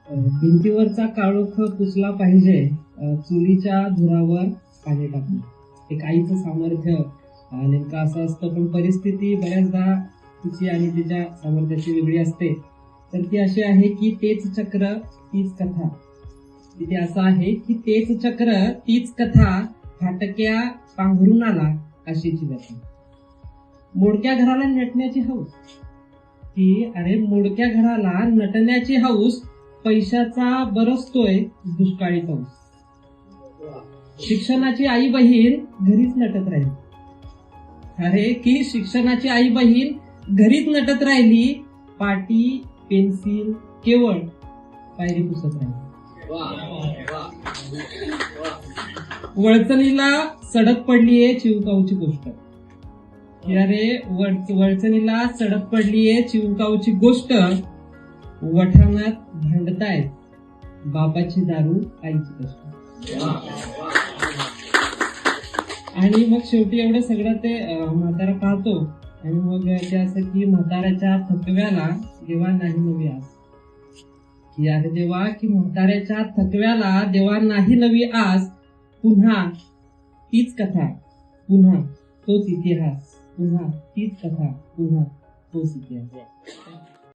भिंतीवरचा काळोख पुसला पाहिजे चुलीच्या धुरावर पाणी टाकून. एक आईचं सामर्थ्य नेमकं असं असतं, पण परिस्थिती बऱ्याचदा तिची आणि तिच्या सामर्थ्याची वेगळी असते. तर ती अशी आहे की तेच चक्र तीच कथा. तिथे असं आहे की तेच चक्र तीच कथा, फाटक्या पांघरुणाला अशीची व्यथा. मोडक्या घराला नटण्याची हौस, की अरे मोडक्या घराला नटण्याची हौस, पैशाचा बरसतोय दुष्काळी पाऊस. शिक्षणाची आई बहीण घरीच नटत राहिली. अरे की शिक्षणाची आई बहीण घरीच नटत राहिली, पाटी पेन्सिल केवळ पायरी पुसत राहिली. वळचणीला सडक पडलीये चिवकाऊची गोष्ट. अरे वळचणीला सडक पडलीये चिवकाऊची गोष्ट, वठाणात भांडतायत बापाची दारू आईची कष्ट. आणि मग शेवटी एवढं सगळं ते म्हातारा पाहतो आणि मग ते असं की म्हाताऱ्याच्या थकव्याला देवा नाही नवी आस. की अरे देवा, की म्हाताऱ्याच्या थकव्याला देवा नाही नवी आस. पुन्हा तीच कथा, पुन्हा तोच इतिहास, पुन्हा तीच कथा, पुन्हा तोच इतिहास.